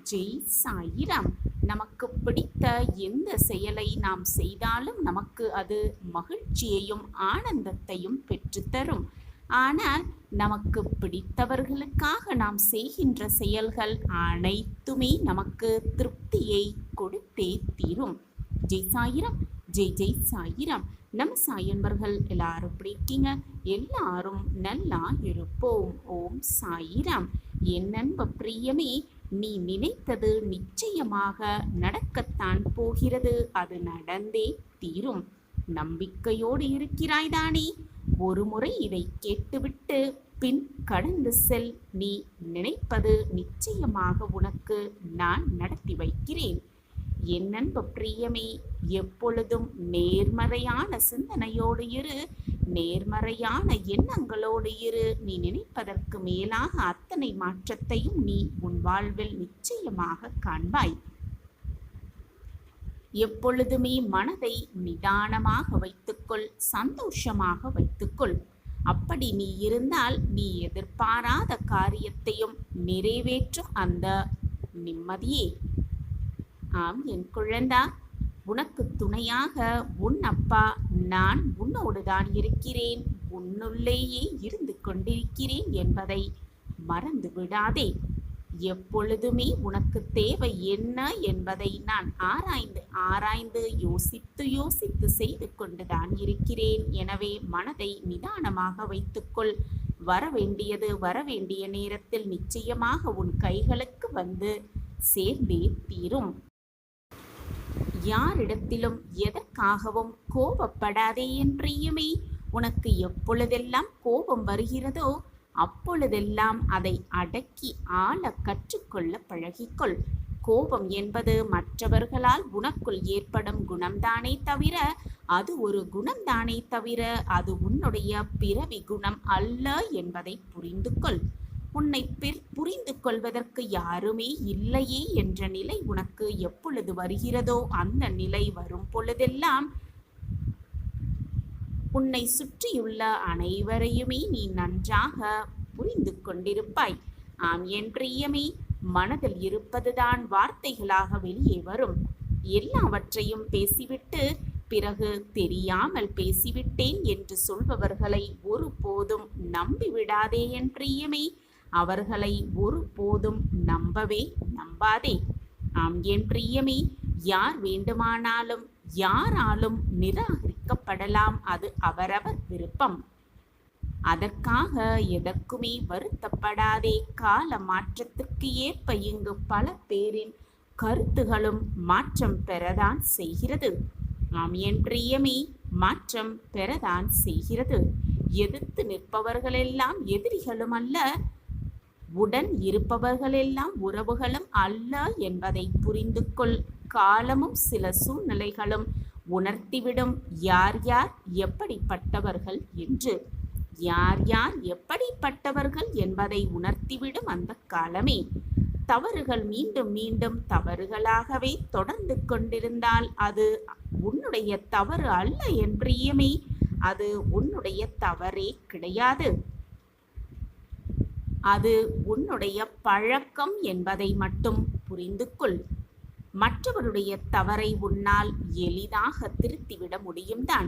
ஜெய் சாயிராம். நமக்கு பிடித்த எந்த செயலை நாம் செய்தாலும் நமக்கு அது மகிழ்ச்சியையும் ஆனந்தத்தையும் பெற்றுத்தரும். ஆனால் நமக்கு பிடித்தவர்களுக்காக நாம் செய்கின்ற செயல்கள் அனைத்துமே நமக்கு திருப்தியை கொடுத்தே தீரும். ஜெய் சாயிராம். ஜெய் ஜெய் சாயிராம். நம்ம சாயன்பர்கள் எல்லாரும் எப்படி இருக்கீங்க? எல்லாரும் நல்லா இருப்போம். ஓம் சாயிராம். என் நண்ப பிரியமே, நீ நினைத்தது நிச்சயமாக நடக்கத்தான் போகிறது. அது நடந்தே தீரும். நம்பிக்கையோடு இருக்கிறாய் தானே? ஒரு முறை இதை கேட்டுவிட்டு பின் கடந்து செல். நீ நினைப்பது நிச்சயமாக உனக்கு நான் நடத்தி வைக்கிறேன். என் நண்ப பிரியமே, எப்பொழுதும் நேர்மறையான சிந்தனையோடு இரு, நேர்மறையான எண்ணங்களோடு இரு. நீ நினைப்பதற்கு மேலாக அத்தனை மாற்றத்தையும் நீ உன் வாழ்வில் நிச்சயமாக காண்பாய். எப்பொழுதுமே மனதை நிதானமாக வைத்துக்கொள், சந்தோஷமாக வைத்துக்கொள். அப்படி நீ இருந்தால் நீ எதிர்பாராத காரியத்தையும் நிறைவேற்றும் அந்த நிம்மதியே. ஆம் என் குழந்தா, உனக்கு துணையாக உன் அப்பா நான் உன்னோடுதான் இருக்கிறேன், உன்னுள்ளேயே இருந்து கொண்டிருக்கிறேன் என்பதை மறந்து விடாதே. எப்பொழுதுமே உனக்கு தேவை என்ன என்பதை நான் ஆராய்ந்து ஆராய்ந்து யோசித்து யோசித்து செய்து கொண்டுதான் இருக்கிறேன். எனவே மனதை நிதானமாக வைத்துக்கொள். வரவேண்டியது வரவேண்டிய நேரத்தில் நிச்சயமாக உன் கைகளுக்கு வந்து சேர்ந்தே தீரும். யாரிடத்திலும் எதற்காகவும் கோபப்படாதே என் பிரியமே. உனக்கு எப்பொழுதெல்லாம் கோபம் வருகிறதோ அப்பொழுதெல்லாம் அதை அடக்கி ஆள கற்றுக்கொள்ள பழகிக்கொள். கோபம் என்பது மற்றவர்களால் உனக்குள் ஏற்படும் குணம்தானே தவிர, அது ஒரு குணம்தானே தவிர அது உன்னுடைய பிறவி குணம் அல்ல என்பதை புரிந்து கொள். உன்னை புரிந்து கொள்வதற்கு யாருமே இல்லையே என்ற நிலை உனக்கு எப்பொழுது வருகிறதோ அந்த நிலை வரும் பொழுதெல்லாம் உன்னை சுற்றியுள்ள அனைவரையுமே நீ நன்றாக புரிந்து கொண்டிருப்பாய். ஆம் என் பிரியமே, மனதில் இருப்பதுதான் வார்த்தைகளாக வெளியே வரும். எல்லாவற்றையும் பேசிவிட்டு பிறகு தெரியாமல் பேசிவிட்டேன் என்று சொல்பவர்களை ஒருபோதும் நம்பிவிடாதே என் பிரியமே. அவர்களை ஒருபோதும் நம்பவே நம்பாதே. ஆம் என் பிரியமே, யார் வேண்டுமானாலும் யாராலும் நிராகரிக்கப்படலாம். அது அவரவர் விருப்பம். அதற்காக எதற்குமே வருத்தப்படாதே. கால மாற்றத்திற்கு ஏற்ப இங்கு பல பேரின் கருத்துகளும் மாற்றம் பெறதான் செய்கிறது. ஆம் என் பிரியமே, மாற்றம் பெறதான் செய்கிறது. எதிர்த்து நிற்பவர்களெல்லாம் எதிரிகளும் அல்ல, உடன் இருப்பவர்களெல்லாம் உறவுகளும் அல்ல என்பதை புரிந்து கொள். காலமும் சில சூழ்நிலைகளும் உணர்த்திவிடும் யார் யார் எப்படிப்பட்டவர்கள் என்று. யார் யார் எப்படிப்பட்டவர்கள் என்பதை உணர்த்திவிடும் அந்த காலமே. தவறுகள் மீண்டும் மீண்டும் தவறுகளாகவே தொடர்ந்து கொண்டிருந்தால் அது உன்னுடைய தவறு அல்ல என் பிரியமே. அது உன்னுடைய தவறே கிடையாது. அது உன்னுடைய பழக்கம் என்பதை மட்டும் புரிந்து கொள். மற்றவருடைய தவறை உன்னால் எளிதாக திருத்திவிட முடியும்தான்.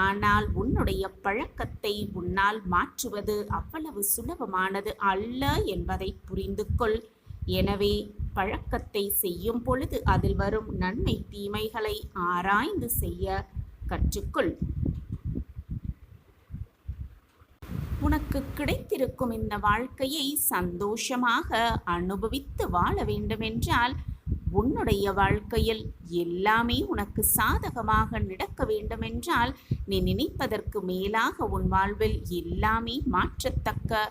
ஆனால் உன்னுடைய பழக்கத்தை உன்னால் மாற்றுவது அவ்வளவு சுலபமானது அல்ல என்பதை புரிந்து கொள். எனவே பழக்கத்தை செய்யும் பொழுது அதில் வரும் நன்மை தீமைகளை ஆராய்ந்து செய்ய கற்றுக்கொள். உனக்கு கிடைத்திருக்கும் இந்த வாழ்க்கையை சந்தோஷமாக அனுபவித்து வாழ வேண்டுமென்றால் உன்னுடைய வாழ்க்கையில் எல்லாமே உனக்கு சாதகமாக நடக்க வேண்டுமென்றால் நீ நினைப்பதற்கு மேலாக உன் வாழ்வில் எல்லாமே மாற்றத்தக்க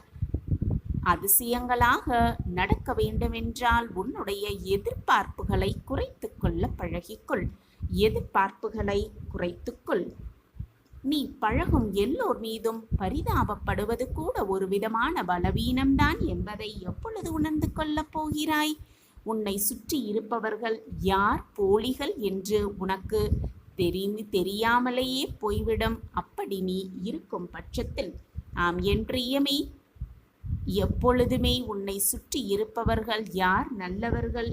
அதிசயங்களாக நடக்க வேண்டுமென்றால் உன்னுடைய எதிர்பார்ப்புகளை குறைத்து கொள்ள பழகிக்கொள். எதிர்பார்ப்புகளை குறைத்துக்கொள். நீ பழகும் எல்லோர் மீதும் பரிதாபப்படுவது கூட ஒரு விதமான பலவீனம்தான் என்பதை எப்பொழுது உணர்ந்து கொள்ளப் போகிறாய்? உன்னை சுற்றி இருப்பவர்கள் யார் போலிகள் என்று உனக்கு தெரியாமலேயே போய்விடும். அப்படி நீ இருக்கும் பட்சத்தில் ஆம் என் பிரியமே, எப்பொழுதுமே உன்னை சுற்றி இருப்பவர்கள் யார் நல்லவர்கள்,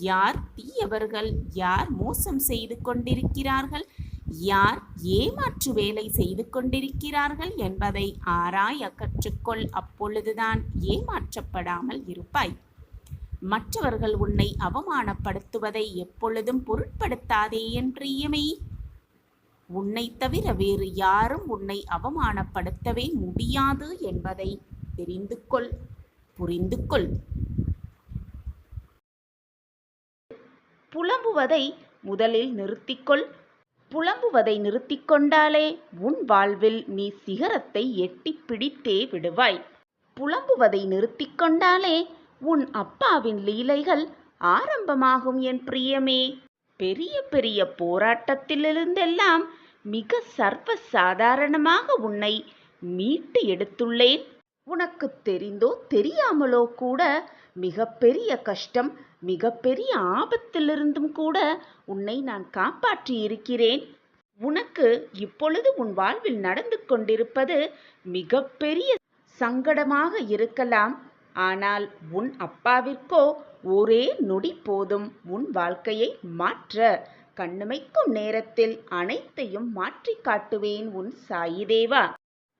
யார் தீயவர்கள், யார் மோசம் செய்து கொண்டிருக்கிறார்கள், யார் ஏமாற்று வேலை செய்து கொண்டிருக்கிறார்கள் என்பதை ஆராய கற்றுக்கொள். அப்பொழுதுதான் ஏமாற்றப்படாமல் இருப்பாய். மற்றவர்கள் உன்னை அவமானப்படுத்துவதை எப்பொழுதும் பொருட்படுத்தாதே என் பிரியமே. உன்னை தவிர வேறு யாரும் உன்னை அவமானப்படுத்தவே முடியாது என்பதை தெரிந்து கொள், புரிந்து கொள். புலம்புவதை முதலில் நிறுத்திக்கொள். புலம்புவதை நிறுத்திக்கொண்டாலே உன் வாழ்வில் நீ சிகரத்தை எட்டி பிடித்தே விடுவாய். புலம்புவதை நிறுத்திக்கொண்டாலே உன் அப்பாவின் லீலைகள் ஆரம்பமாகும் என் பிரியமே. பெரிய பெரிய போராட்டத்திலிருந்தெல்லாம் மிக சர்வ சாதாரணமாக உன்னை மீட்டு எடுத்துள்ளேன். உனக்கு தெரிந்தோ தெரியாமலோ கூட மிகப்பெரிய கஷ்டம், மிகப்பெரிய ஆபத்திலிருந்தும் கூட உன்னை நான் காப்பாற்றி இருக்கிறேன். உனக்கு இப்பொழுது உன் வாழ்வில் நடந்து கொண்டிருப்பது மிகப்பெரிய சங்கடமாக இருக்கலாம். ஆனால் உன் அப்பாவிற்கோ ஒரே நொடி போதும் உன் வாழ்க்கையை மாற்ற. கண்ணுமைக்கும் நேரத்தில் அனைத்தையும் மாற்றி காட்டுவேன் உன் சாயிதேவா.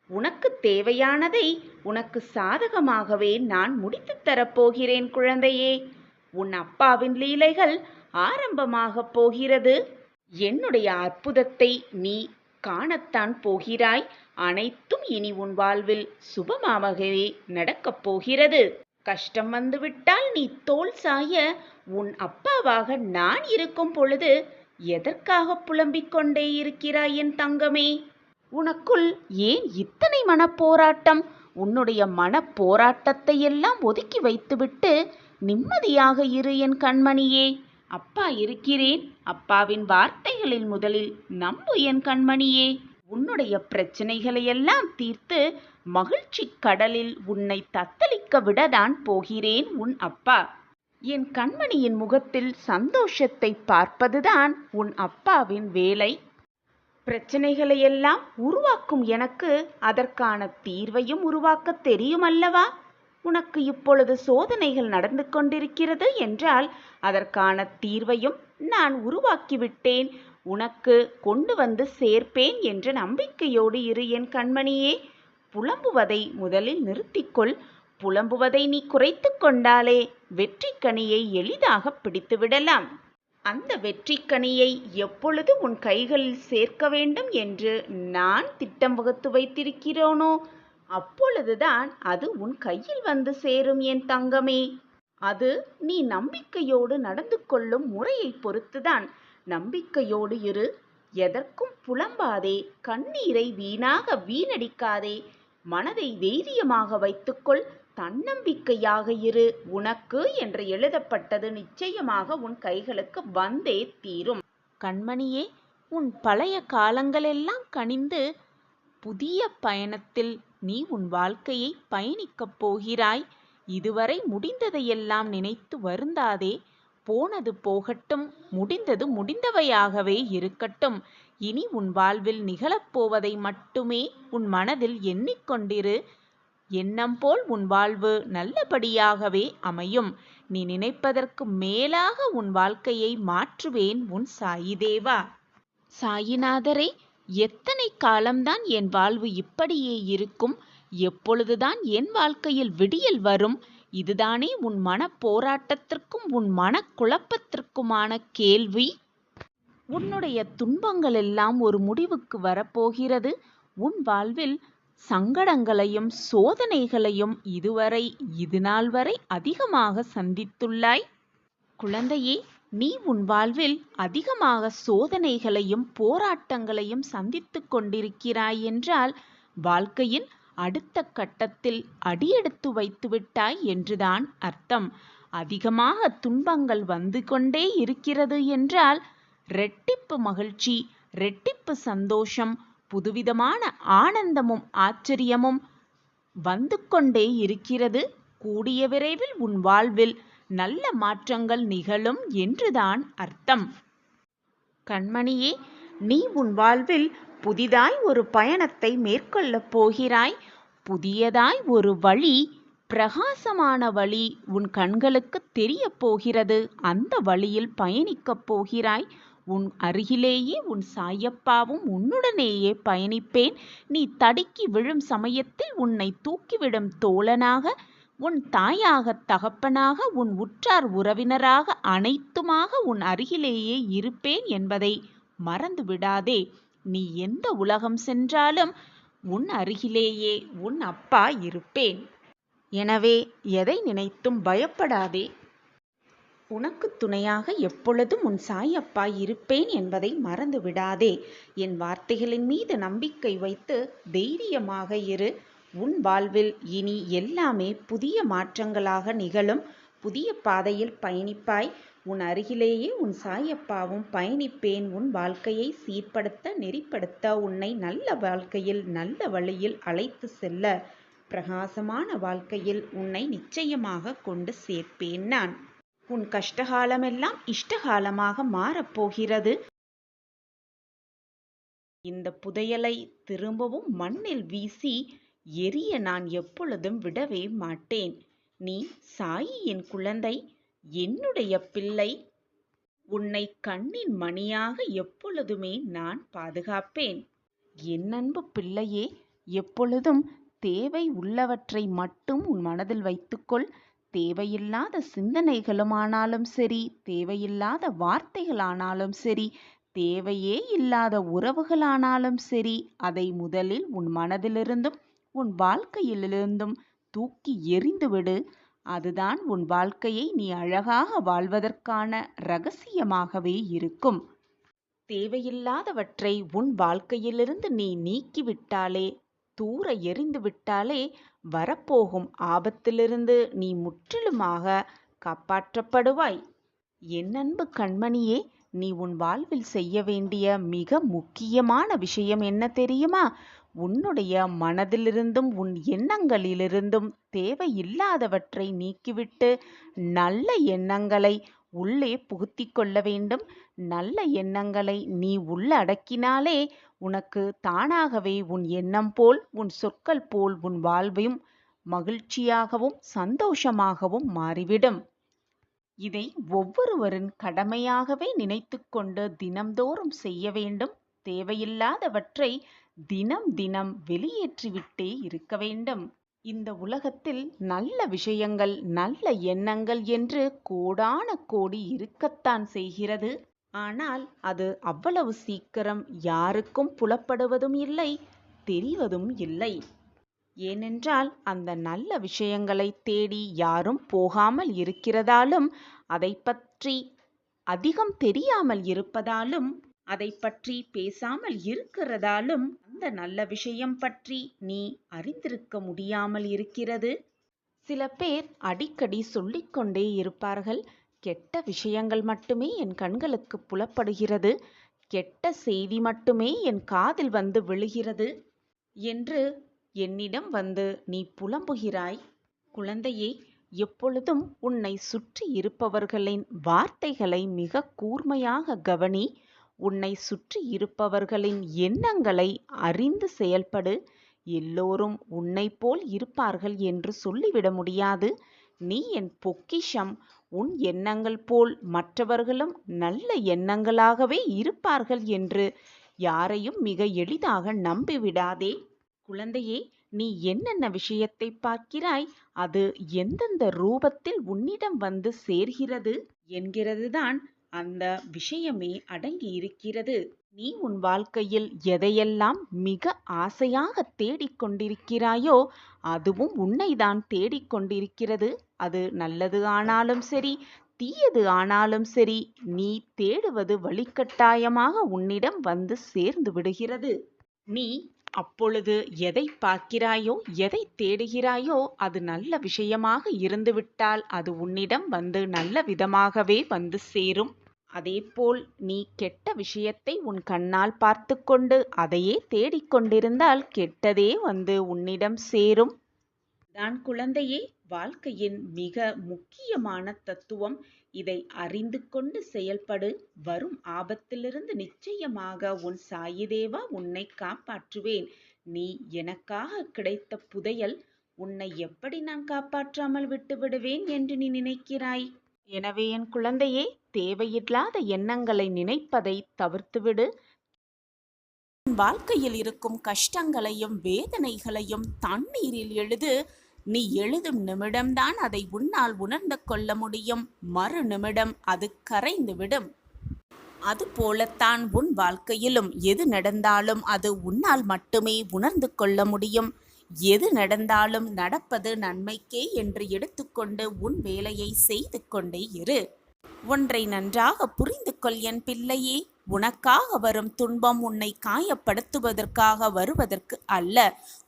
உனக்கு தேவையானதை உனக்கு சாதகமாகவே நான் முடித்து தரப்போகிறேன் குழந்தையே. உன் அப்பாவின் லீலைகள் ஆரம்பமாக போகிறது. என்னுடைய அற்புதத்தை நீ காணத்தான் போகிறாய். அனைத்தும் இனி உன் வாழ்வில் சுபமாகவே நடக்கப் போகிறது. கஷ்டம் வந்துவிட்டால் நீ தோள் சாய உன் அப்பாவாக நான் இருக்கும் பொழுது எதற்காக புலம்பிக் கொண்டே இருக்கிறாய் என் தங்கமே? உனக்குள் ஏன் இத்தனை மனப்போராட்டம்? உன்னுடைய மனப்போராட்டத்தை எல்லாம் ஒதுக்கி வைத்துவிட்டு நிம்மதியாக இரு என் கண்மணியே. அப்பா இருக்கிறேன். அப்பாவின் வார்த்தைகளில் முதலில் நம்பு என் கண்மணியே. உன்னுடைய பிரச்சனைகளையெல்லாம் தீர்த்து மகிழ்ச்சி கடலில் உன்னை தத்தளிக்க விடதான் போகிறேன் உன் அப்பா. என் கண்மணியின் முகத்தில் சந்தோஷத்தை பார்ப்பதுதான் உன் அப்பாவின் வேலை. பிரச்சனைகளையெல்லாம் உருவாக்கும் எனக்கு அதற்கான தீர்வையும் உருவாக்க தெரியும் அல்லவா? உனக்கு இப்பொழுது சோதனைகள் நடந்து கொண்டிருக்கிறது என்றால் அதற்கான தீர்வையும் நான் உருவாக்கிவிட்டேன். உனக்கு கொண்டு வந்து சேர்ப்பேன் என்ற நம்பிக்கையோடு இரு என் கண்மணியே. புலம்புவதை முதலில் நிறுத்திக்கொள். புலம்புவதை நீ குறைத்து கொண்டாலே வெற்றி கனியை எளிதாக பிடித்து விடலாம். அந்த வெற்றி கனியை எப்பொழுது உன் கைகளில் சேர்க்க வேண்டும் என்று நான் திட்டம் வகுத்து வைத்திருக்கிறேனோ அப்பொழுதுதான் அது உன் கையில் வந்து சேரும் என் தங்கமே. அது நீ நம்பிக்கையோடு நடந்து கொள்ளும் முறையை பொறுத்துதான். நம்பிக்கையோடு இரு. எதற்கும் புலம்பாதே. கண்ணீரை வீணடிக்காதே. மனதை தைரியமாக வைத்துக்கொள். தன்னம்பிக்கையாக இரு. உனக்கு என்று எழுதப்பட்டது நிச்சயமாக உன் கைகளுக்கு வந்தே தீரும். கண்மணியே, உன் பழைய காலங்களெல்லாம் கனிந்து புதிய பயணத்தில் நீ உன் வாழ்க்கையை பயணிக்கப் போகிறாய். இதுவரை முடிந்ததையெல்லாம் நினைத்து வருந்தாதே. போனது போகட்டும், முடிந்தது முடிந்தவையாகவே இருக்கட்டும். இனி உன் வாழ்வில் நிகழப்போவதை மட்டுமே உன் மனதில் எண்ணிக்கொண்டிரு. எண்ணம் போல் உன் வாழ்வு நல்லபடியாகவே அமையும். நீ நினைப்பதற்கு மேலாக உன் வாழ்க்கையை மாற்றுவேன் உன் சாயிதேவா. சாயிநாதரே, எத்தனை காலம்தான் என் வாழ்வு இப்படியே இருக்கும்? எப்பொழுதுதான் என் வாழ்க்கையில் விடியல் வரும்? இதுதானே உன் மனப்போராட்டத்திற்கும் உன் மனக்குழப்பத்திற்குமான கேள்வி. உன்னுடைய துன்பங்கள் எல்லாம் ஒரு முடிவுக்கு வரப்போகிறது. உன் வாழ்வில் சங்கடங்களையும் சோதனைகளையும் இது நாள் வரை அதிகமாக சந்தித்துள்ளாய். குழந்தையே, நீ உன் வாழ்வில் அதிகமாக சோதனைகளையும் போராட்டங்களையும் சந்தித்து கொண்டிருக்கிறாய் என்றால் வாழ்க்கையின் அடுத்த கட்டத்தில் அடியெடுத்து வைத்துவிட்டாய் என்றுதான் அர்த்தம். அதிகமாக துன்பங்கள் வந்து கொண்டே இருக்கிறது என்றால் ரெட்டிப்பு மகிழ்ச்சி, ரெட்டிப்பு சந்தோஷம், புதுவிதமான ஆனந்தமும் ஆச்சரியமும் வந்து கொண்டே இருக்கிறது. கூடிய விரைவில் உன் வாழ்வில் நல்ல மாற்றங்கள் நிகழும் என்றுதான் அர்த்தம். கண்மணியே, நீ உன் வாழ்வில் புதிதாய் ஒரு பயணத்தை மேற்கொள்ளப் போகிறாய். புதியதாய் ஒரு வழி பிரகாசமான வழி உன் கண்களுக்கு தெரியப் போகிறது. அந்த வழியில் பயணிக்கப் போகிறாய். உன் அருகிலேயே உன் சாயப்பாவும் உன்னுடனேயே பயணிப்பேன். நீ தடுக்கி விழும் சமயத்தில் உன்னை தூக்கிவிடும் தோழனாக, உன் தாயாக, தகப்பனாக, உன் உற்றார் உறவினராக, அனைத்துமாக உன் அருகிலேயே இருப்பேன் என்பதை மறந்து விடாதே. நீ எந்த உலகம் சென்றாலும் உன் அருகிலேயே உன் அப்பா இருப்பேன். எனவே எதை நினைத்தும் பயப்படாதே. உனக்கு துணையாக எப்பொழுதும் உன் சாயப்பா இருப்பேன் என்பதை மறந்து விடாதே. என் வார்த்தைகளின் மீது நம்பிக்கை வைத்து தைரியமாக இரு. உன் வாழ்வில் இனி எல்லாமே புதிய மாற்றங்களாக நிகழும். புதிய பாதையில் பயணிப்பாய். உன் அருகிலேயே உன் சாயப்பாவும் பயணிப்பேன். உன் வாழ்க்கையை சீர்படுத்த, நெறிப்படுத்த, உன்னை நல்ல வாழ்க்கையில், நல்ல வழியில் அழைத்து செல்ல, பிரகாசமான வாழ்க்கையில் உன்னை நிச்சயமாக கொண்டு சேர்ப்பேன் நான். உன் கஷ்டகாலமெல்லாம் இஷ்டகாலமாக மாறப்போகிறது. இந்த புதையலை திரும்பவும் மண்ணில் வீசி எரிய நான் எப்பொழுதும் விடவே மாட்டேன். நீ சாயியின் குழந்தை, என்னுடைய பிள்ளை. உன்னை கண்ணின் மணியாக எப்பொழுதுமே நான் பாதுகாப்பேன். என் அன்பு பிள்ளையே, எப்பொழுதும் தேவை உள்ளவற்றை மட்டும் உன் மனதில் வைத்துக்கொள். தேவையில்லாத சிந்தனைகளுமானாலும் சரி, தேவையில்லாத வார்த்தைகளானாலும் சரி, தேவையே இல்லாத உறவுகளானாலும் சரி, அதை முதலில் உன் மனதிலிருந்தும் உன் வாழ்க்கையிலிருந்தும் தூக்கி எறிந்துவிடு. அதுதான் உன் வாழ்க்கையை நீ அழகாக வாழ்வதற்கான இரகசியமாகவே இருக்கும். தேவையில்லாதவற்றை உன் வாழ்க்கையிலிருந்து நீ நீக்கிவிட்டாலே, தூர எறிந்து விட்டாலே, வரப்போகும் ஆபத்திலிருந்து நீ முற்றிலுமாக காப்பாற்றப்படுவாய். என் அன்பு கண்மணியே, நீ உன் வாழ்வில் செய்ய வேண்டிய மிக முக்கியமான விஷயம் என்ன தெரியுமா? உன்னுடைய மனதிலிருந்தும் உன் எண்ணங்களிலிருந்தும் தேவையில்லாதவற்றை நீக்கிவிட்டு நல்ல எண்ணங்களை உள்ளே புகுத்தி கொள்ள வேண்டும். நல்ல எண்ணங்களை நீ உள்ளடக்கினாலே உனக்கு தானாகவே உன் எண்ணம் போல், உன் சொற்கள் போல் உன் வாழ்வையும் மகிழ்ச்சியாகவும் சந்தோஷமாகவும் மாறிவிடும். இதை ஒவ்வொருவரின் கடமையாகவே நினைத்து கொண்டு தினம்தோறும் செய்ய வேண்டும். தேவையில்லாதவற்றை தினம் தினம் வெளியேற்றிவிட்டே இருக்க வேண்டும். இந்த உலகத்தில் நல்ல விஷயங்கள், நல்ல எண்ணங்கள் என்று கோடான கோடி இருக்கத்தான் செய்கிறது. ஆனால் அது அவ்வளவு சீக்கிரம் யாருக்கும் புலப்படுவதும் இல்லை, தெரிவதும் இல்லை. ஏனென்றால் அந்த நல்ல விஷயங்களை தேடி யாரும் போகாமல் இருக்கிறதாலும், அதை பற்றி அதிகம் தெரியாமல் இருப்பதாலும், அதை பற்றி பேசாமல் இருக்கிறதாலும், அந்த நல்ல விஷயம் பற்றி நீ அறிந்திருக்க முடியாமல் இருக்கிறது. சில பேர் அடிக்கடி சொல்லிக்கொண்டே இருப்பார்கள், கெட்ட விஷயங்கள் மட்டுமே என் கண்களுக்கு புலப்படுகிறது, கெட்ட செய்தி மட்டுமே என் காதில் வந்து விழுகிறது என்று என்னிடம் வந்து நீ புலம்புகிறாய். குழந்தையே, எப்பொழுதும் உன்னை சுற்றி இருப்பவர்களின் வார்த்தைகளை மிக கூர்மையாக கவனி. உன்னை சுற்றி இருப்பவர்களின் எண்ணங்களை அறிந்து செயல்படு. எல்லோரும் உன்னை போல் இருப்பார்கள் என்று சொல்லிவிட முடியாது. நீ என் பொக்கிஷம். உன் எண்ணங்கள் போல் மற்றவர்களும் நல்ல எண்ணங்களாகவே இருப்பார்கள் என்று யாரையும் மிக எளிதாக நம்பிவிடாதே. குழந்தையே, நீ என்னென்ன விஷயத்தை பார்க்கிறாய், அது எந்தெந்த ரூபத்தில் உன்னிடம் வந்து சேர்கிறது என்கிறதுதான் அந்த விஷயமே அடங்கி இருக்கிறது. நீ உன் வாழ்க்கையில் எதையெல்லாம் மிக ஆசையாக தேடிக்கொண்டிருக்கிறாயோ அதுவும் உன்னைதான் தேடிக்கொண்டிருக்கிறது. அது நல்லது ஆனாலும் சரி, தீயது ஆனாலும் சரி, நீ தேடுவது வழிகட்டாயமாக உன்னிடம் வந்து சேர்ந்து விடுகிறது. நீ அப்பொழுது எதை பார்க்கிறாயோ, எதை தேடுகிறாயோ அது நல்ல விஷயமாக இருந்துவிட்டால் அது உன்னிடம் வந்து நல்ல விதமாகவே வந்து சேரும். அதேபோல் நீ கெட்ட விஷயத்தை உன் கண்ணால் பார்த்து கொண்டு அதையே தேடிக்கொண்டிருந்தால் கெட்டதே வந்து உன்னிடம் சேரும். தான் குழந்தையே, வாழ்க்கையின் மிக முக்கியமான தத்துவம். இதை அறிந்து கொண்டு செயல்படு. வரும் ஆபத்திலிருந்து நிச்சயமாக உன் சாயிதேவா உன்னை காப்பாற்றுவேன். நீ எனக்காக கிடைத்த புதையல். உன்னை எப்படி நான் காப்பாற்றாமல் விட்டு விடுவேன் என்று நீ நினைக்கிறாய்? எனவே என் குழந்தையே, தேவையில்லாத எண்ணங்களை நினைப்பதை தவிர்த்துவிடு. உன் வாழ்க்கையில் இருக்கும் கஷ்டங்களையும் வேதனைகளையும் தண்ணீரில் எழுது. நீ எழுதும் நிமிடம்தான் அதை உன்னால் உணர்ந்து கொள்ள முடியும். மறு நிமிடம் அது கரைந்துவிடும். அதுபோலத்தான் உன் வாழ்க்கையிலும் எது நடந்தாலும் அது உன்னால் மட்டுமே உணர்ந்து கொள்ள முடியும். எது நடந்தாலும் நடப்பது நன்மைக்கே என்று எடுத்துக்கொண்டு உன் வேலையை செய்து கொண்டே இரு. ஒன்றை நன்றாக புரிந்து கொள் என் பிள்ளையே. உனக்காக வரும் துன்பம் உன்னை காயப்படுத்துவதற்காக வருவதற்கு அல்ல,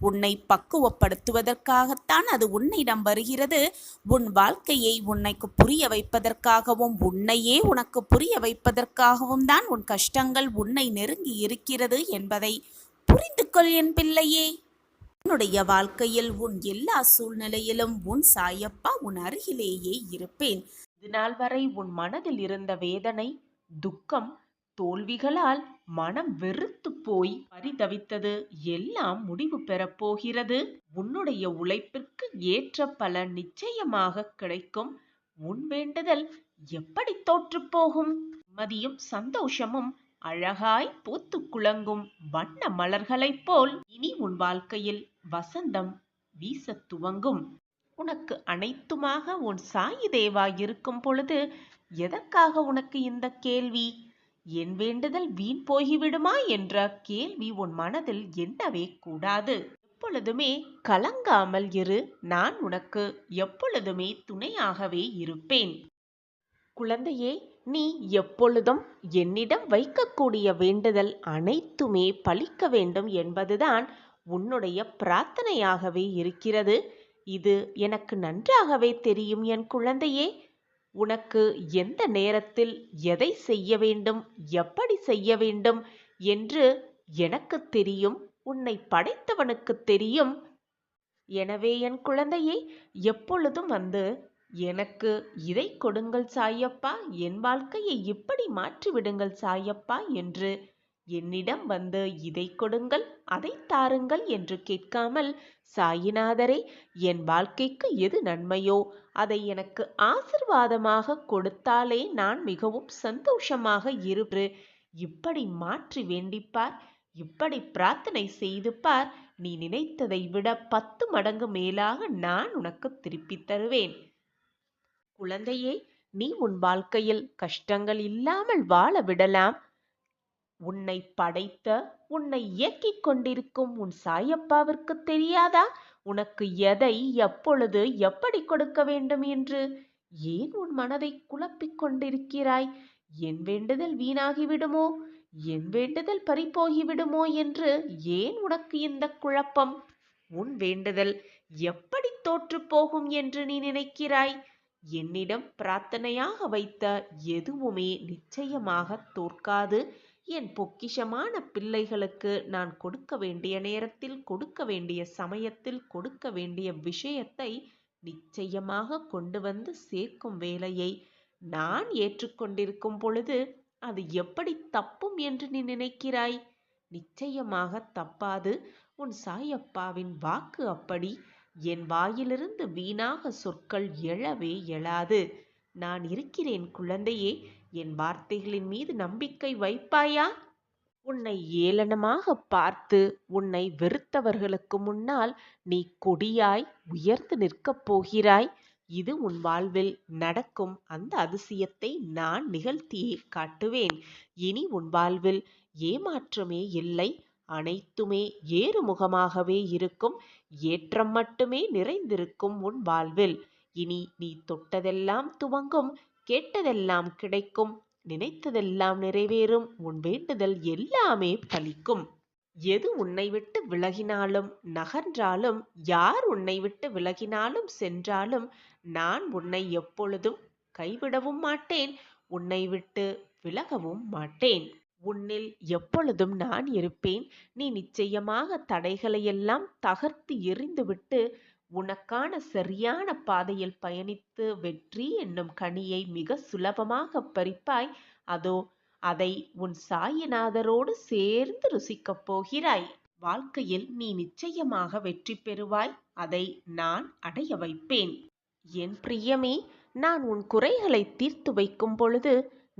உன்னை பக்குவப்படுத்துவதற்காகத்தான் அது உன்னிடம் வருகிறது. உன் வாழ்க்கையை உன்னைக்கு புரிய வைப்பதற்காகவும் உன்னையே உனக்கு புரிய வைப்பதற்காகவும் தான் உன் கஷ்டங்கள் உன்னை நெருங்கி இருக்கிறது என்பதை புரிந்து கொள் என் பிள்ளையே. உன்னுடைய வாழ்க்கையில் உன் எல்லா சூழ்நிலையிலும் உன் சாயப்பா உன் அருகிலேயே இருப்பேன். இதுநாள் வரை உன் மனதில் இருந்த வேதனை, துக்கம், தோல்விகளால் மனம் வெறுத்து போய் பரிதவித்தது எல்லாம் முடிவு பெறப்போகிறது. உன்னுடைய உழைப்பிற்கு ஏற்ற பலன் நிச்சயமாக கிடைக்கும். உன் வேண்டுதல் எப்படி தோற்று போகும்? நிம்மதியும் சந்தோஷமும் அழகாய் பூத்து குலங்கும் வண்ண மலர்களைப் போல் இனி உன் வாழ்க்கையில் வசந்தம் வீச துவங்கும். உனக்கு அனைத்துமாக உன் சாயி தேவா இருக்கும் பொழுது எதற்காக உனக்கு இந்த கேள்வி? என் வேண்டுதல் வீண் போய்விடுமா என்ற கேள்வி உன் மனதில் எண்ணவே கூடாது. எப்பொழுதுமே கலங்காமல் இரு. நான் உனக்கு எப்பொழுதுமே துணையாகவே இருப்பேன். குழந்தையே, நீ எப்பொழுதும் என்னிடம் வைக்கக்கூடிய வேண்டுதல் அனைத்துமே பலிக்க வேண்டும் என்பதுதான் உன்னுடைய பிரார்த்தனையாகவே இருக்கிறது. இது எனக்கு நன்றாகவே தெரியும் என் குழந்தையே. உனக்கு எந்த நேரத்தில் எதை செய்ய வேண்டும், எப்படி செய்ய வேண்டும் என்று எனக்கு தெரியும். உன்னை படைத்தவனுக்கு தெரியும். எனவே என் குழந்தையே, எப்பொழுதும் வந்து எனக்கு இதை கொடுங்கள் சாயப்பா, என் வாழ்க்கையை இப்படி மாற்றிவிடுங்கள் சாயப்பா என்று என்னிடம் வந்து இதை கொடுங்கள், அதை தாருங்கள் என்று கேட்காமல், சாயிநாதரே, என் வாழ்க்கைக்கு எது நன்மையோ அதை எனக்கு ஆசிர்வாதமாக கொடுத்தாலே நான் மிகவும் சந்தோஷமாக இருப்பு. இப்படி மாற்றி வேண்டிப்பார், இப்படி பிரார்த்தனை செய்து பார். நீ நினைத்ததை விட 10 மடங்கு மேலாக நான் உனக்கு திருப்பித் தருவேன். குழந்தையே, நீ உன் வாழ்க்கையில் கஷ்டங்கள் இல்லாமல் வாழ விடலாம். உன்னை படைத்த, உன்னை இயக்கிக் கொண்டிருக்கும் உன் சாயப்பாவிற்கு தெரியாதா உனக்கு எதை எப்பொழுது எப்படி கொடுக்க வேண்டும் என்று? ஏன் உன் மனதை குழப்பிக் கொண்டிருக்கிறாய்? என் வேண்டுதல் வீணாகிவிடுமோ, என் வேண்டுதல் பறிபோகிவிடுமோ என்று ஏன் உனக்கு இந்த குழப்பம்? உன் வேண்டுதல் எப்படி தோற்று போகும் என்று நீ நினைக்கிறாய்? என்னிடம் பிரார்த்தனையாக வைத்த எதுவுமே நிச்சயமாக தோற்காது. என் பொக்கிஷமான பிள்ளைகளுக்கு நான் கொடுக்க வேண்டிய நேரத்தில், கொடுக்க வேண்டிய சமயத்தில், கொடுக்க வேண்டிய விஷயத்தை நிச்சயமாக கொண்டு வந்து சேர்க்கும் வேலையை நான் ஏற்றுக்கொண்டிருக்கும் பொழுது அது எப்படி தப்பும் என்று நீ நினைக்கிறாய்? நிச்சயமாக தப்பாது. உன் சாயப்பாவின் வாக்கு அப்படி. என் வாயிலிருந்து வீணாக சொற்கள் எழவே எழாது. நான் இருக்கிறேன் குழந்தையே. என் வார்த்தைகளின் மீது நம்பிக்கை வைப்பாயா? உன்னை ஏளனமாக பார்த்து உன்னை வெறுத்தவர்களுக்கு முன்னால் நீ கொடியாய் உயர்ந்து நிற்கப் போகிறாய். இது உன் வாழ்வில் நடக்கும் அந்த அதிசயத்தை நான் நிகழ்த்தியே காட்டுவேன். இனி உன் வாழ்வில் ஏமாற்றமே இல்லை. அனைத்துமே ஏறுமுகமாகவே இருக்கும். ஏற்றம் மட்டுமே நிறைந்திருக்கும் உன் வாழ்வில். இனி நீ தொட்டதெல்லாம் துவங்கும், கேட்டதெல்லாம் கிடைக்கும், நினைத்ததெல்லாம் நிறைவேறும். உன் வேண்டுதல் எல்லாமே பலிக்கும். எது உன்னை விட்டு விலகினாலும் நகன்றாலும், யார் உன்னை விட்டு விலகினாலும் சென்றாலும், நான் உன்னை எப்பொழுதும் கைவிடவும் மாட்டேன், உன்னை விட்டு விலகவும் மாட்டேன். உன்னில் எப்பொழுதும் நான் இருப்பேன். நீ நிச்சயமாக தடைகளையெல்லாம் தகர்த்து எறிந்துவிட்டு உனக்கான சரியான பாதையில் பயணித்து வெற்றி என்னும் கனியை மிக சுலபமாக பறிப்பாய். அதோ அதை உன் சாயிநாதரோடு சேர்ந்து ருசிக்கப் போகிறாய். வாழ்க்கையில் நீ நிச்சயமாக வெற்றி பெறுவாய். அதை நான் அடைய வைப்பேன். என் பிரியமே, நான் உன் குறைகளை தீர்த்து வைக்கும் பொழுது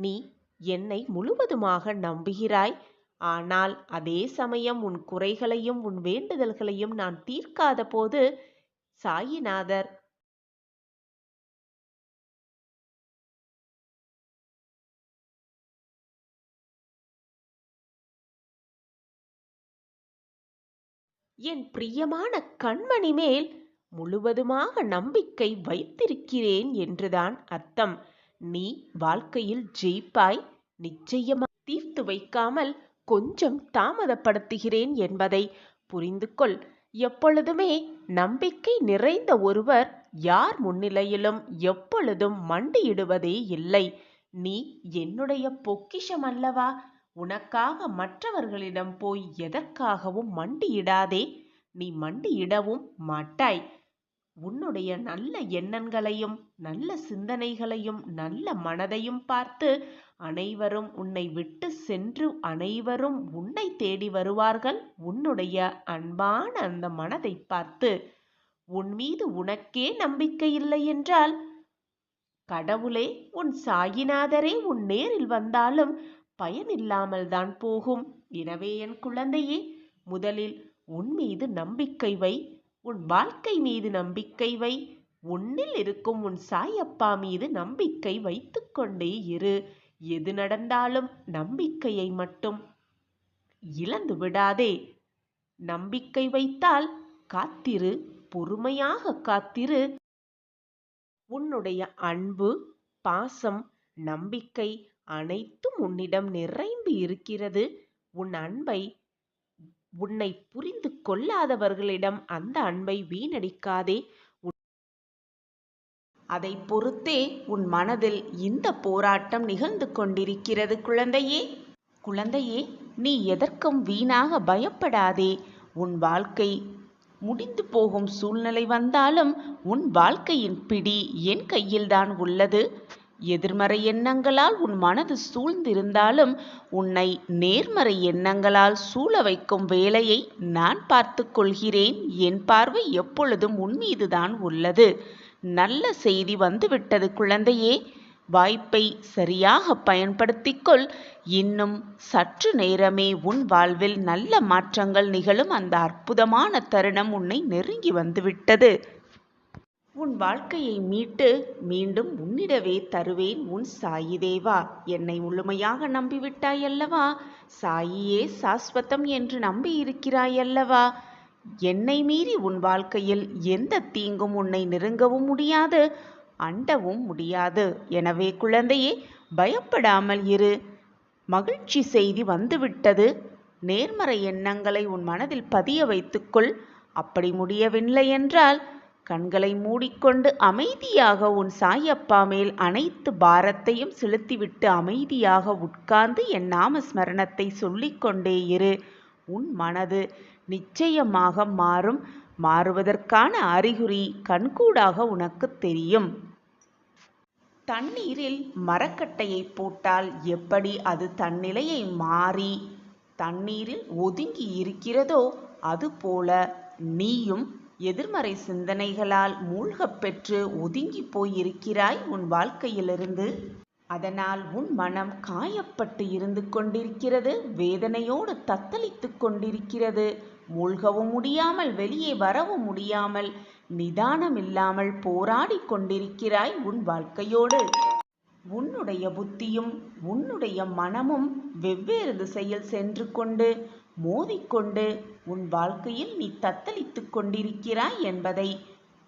நீ என்னை முழுவதுமாக நம்புகிறாய். ஆனால் அதே சமயம் உன் குறைகளையும் உன் வேண்டுதல்களையும் நான் தீர்க்காத போது சாயிநாதர் என் பிரியமான கண்மணி மேல் முழுவதுமாக நம்பிக்கை வைத்திருக்கிறேன் என்றுதான் அர்த்தம். நீ வாழ்க்கையில் ஜெயிப்பாய். நிச்சயமாக தீர்த்து வைக்காமல் கொஞ்சம் தாமதப்படுத்துகிறேன் என்பதை புரிந்து கொள். எப்பொழுதுமே நம்பிக்கை நிறைந்த ஒருவர் யார் முன்னிலையிலும் எப்பொழுதும் மண்டியிடுவதே இல்லை. நீ என்னுடைய பொக்கிஷம் அல்லவா? உனக்காக மற்றவர்களிடம் போய் எதற்காகவும் மண்டியிடாதே. நீ மண்டியிடவும் மாட்டாய். உன்னுடைய நல்ல எண்ணங்களையும் நல்ல சிந்தனைகளையும் நல்ல மனதையும் பார்த்து அனைவரும் உன்னை விட்டு சென்று அனைவரும் உன்னை தேடி வருவார்கள். உன்னுடைய அன்பான அந்த மனதை பார்த்து உன் மீது உனக்கே நம்பிக்கை இல்லை என்றால் கடவுளே, உன் சாயிநாதரே உன் நேரில் வந்தாலும் பயனில்லாமல் தான் போகும். எனவே என் குழந்தையே, முதலில் உன் மீது நம்பிக்கை வை. உன் வாழ்க்கை மீது நம்பிக்கை வை. உன்னில் இருக்கும் உன் சாயப்பா மீது நம்பிக்கை வைத்து கொண்டே இரு. எது நடந்தாலும் நம்பிக்கையை மட்டும் இழந்து விடாதே. நம்பிக்கை வைத்தால் காத்திரு, பொறுமையாக காத்திரு. உன்னுடைய அன்பு, பாசம், நம்பிக்கை அனைத்தும் உன்னிடம் நிறைந்து இருக்கிறது. உன் அன்பை உன்னை புரிந்து கொள்ளாதவர்களிடம் அந்த அன்பை வீணடிக்காதே. அதை பொறுத்தே உன் மனதில் இந்த போராட்டம் நிகழ்ந்து கொண்டிருக்கிறது குழந்தையே. குழந்தையே, நீ எதற்கும் வீணாக பயப்படாதே. உன் வாழ்க்கை முடிந்து போகும் சூழ்நிலை வந்தாலும் உன் வாழ்க்கையின் பிடி என் கையில்தான் உள்ளது. எதிர்மறை எண்ணங்களால் உன் மனது சூழ்ந்திருந்தாலும் உன்னை நேர்மறை எண்ணங்களால் சூழ வைக்கும் வேலையை நான் பார்த்து கொள்கிறேன். என் பார்வை எப்பொழுதும் உன் மீதுதான் உள்ளது. நல்ல செய்தி வந்துவிட்டது குழந்தையே. வாய்ப்பை சரியாக பயன்படுத்திக்கொள். இன்னும் சற்று நேரமே உன் வாழ்வில் நல்ல மாற்றங்கள் நிகழும் அந்த அற்புதமான தருணம் உன்னை நெருங்கி வந்துவிட்டது. உன் வாழ்க்கையை மீட்டு மீண்டும் உன்னிடவே தருவேன் உன் சாயி தேவா. என்னை முழுமையாக நம்பிவிட்டாயல்லவா? சாயியே சாஸ்வதம் என்று நம்பியிருக்கிறாயல்லவா? என்னை மீறி உன் வாழ்க்கையில் எந்த தீங்கும் உன்னை நெருங்கவும் முடியாது, அண்டவும் முடியாது. எனவே குழந்தையே, பயப்படாமல் இரு. மகிழ்ச்சி செய்தி வந்துவிட்டது. நேர்மறை எண்ணங்களை உன் மனதில் பதிய வைத்துக்கொள். அப்படி முடியவில்லை என்றால் கண்களை மூடிக்கொண்டு அமைதியாக உன் சாயப்பா மேல் அனைத்து பாரத்தையும் செலுத்திவிட்டு அமைதியாக உட்கார்ந்து என் நாமஸ்மரணத்தை சொல்லிக்கொண்டே இரு. உன் மனது நிச்சயமாக மாறும். மாறுவதற்கான அறிகுறி கண்கூடாக உனக்கு தெரியும். தண்ணீரில் மரக்கட்டையை போட்டால் எப்படி அது தன்னிலையை மாறி தண்ணீரில் ஒதுங்கி இருக்கிறதோ அதுபோல நீயும் எதிர்மறை சிந்தனைகளால் மூழ்கப் பெற்று ஒதுங்கி போயிருக்கிறாய் உன் வாழ்க்கையிலிருந்து. அதனால் உன் மனம் காயப்பட்டு இருந்து கொண்டிருக்கிறது. வேதனையோடு தத்தளித்து கொண்டிருக்கிறது. மூழ்கவும் முடியாமல் வெளியே வரவும் முடியாமல் நிதானம் இல்லாமல் போராடி கொண்டிருக்கிறாய் உன் வாழ்க்கையோடு. உன்னுடைய புத்தியும் உன்னுடைய மனமும் வெவ்வேறு திசையில் சென்று கொண்டு மோதிக்கொண்டு உன் வாழ்க்கையில் நீ தத்தளித்து கொண்டிருக்கிறாய் என்பதை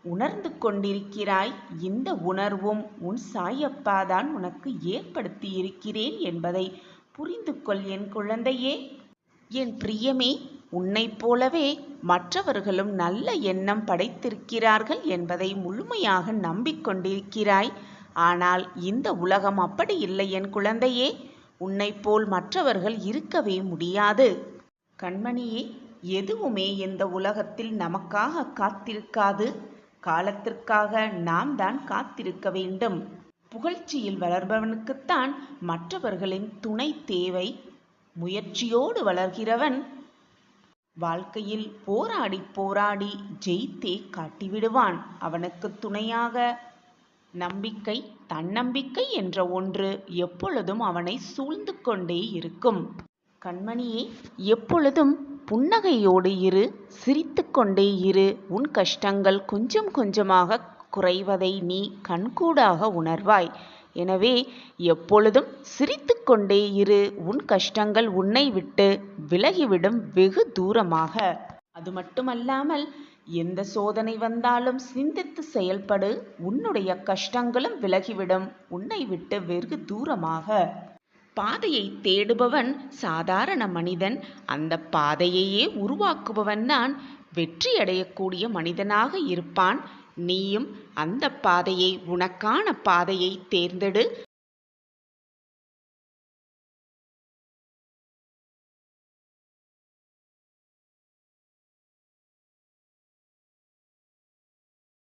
உணர்ந்து கொண்டிருக்கிறாய். இந்த உணர்வும் உன் சாயப்பாதான் உனக்கு ஏற்படுத்தி இருக்கிறேன் என்பதை புரிந்து கொள் என் குழந்தையே. என் பிரியமே, உன்னைப் போலவே மற்றவர்களும் நல்ல எண்ணம் படைத்திருக்கிறார்கள் என்பதை முழுமையாக நம்பிக்கொண்டிருக்கிறாய். ஆனால் இந்த உலகம் அப்படி இல்லை என் குழந்தையே. உன்னைப் போல் மற்றவர்கள் இருக்கவே முடியாது. கண்மணியே, எதுவுமே இந்த உலகத்தில் நமக்காக காத்திருக்காது. காலத்திற்காக நாம் தான் காத்திருக்க வேண்டும். புகழ்ச்சியில் வளர்பவனுக்குத்தான் மற்றவர்களின் துணை தேவை. முயற்சியோடு வளர்கிறவன் வாழ்க்கையில் போராடி போராடி ஜெயித்தே காட்டிவிடுவான். அவனுக்கு துணையாக நம்பிக்கை, தன்னம்பிக்கை என்ற ஒன்று எப்பொழுதும் அவனை சூழ்ந்து கொண்டே இருக்கும். கண்மணியே, எப்பொழுதும் புன்னகையோடு இரு, சிரித்து கொண்டே இரு. உன் கஷ்டங்கள் கொஞ்சம் கொஞ்சமாக குறைவதை நீ கண்கூடாக உணர்வாய். எனவே எப்பொழுதும் சிரித்து கொண்டே இரு. உன் கஷ்டங்கள் உன்னை விட்டு விலகிவிடும் வெகு தூரமாக. அது மட்டுமல்லாமல் எந்த சோதனை வந்தாலும் சிந்தித்து செயல்படு. உன்னுடைய கஷ்டங்களும் விலகிவிடும் உன்னை விட்டு வெகு தூரமாக. பாதையை தேடுபவன் சாதாரண மனிதன். அந்த பாதையையே உருவாக்குபவன் தான் வெற்றியடையக்கூடிய மனிதனாக இருப்பான். நீயும் அந்த பாதையை, உனக்கான பாதையை தேர்ந்தெடு.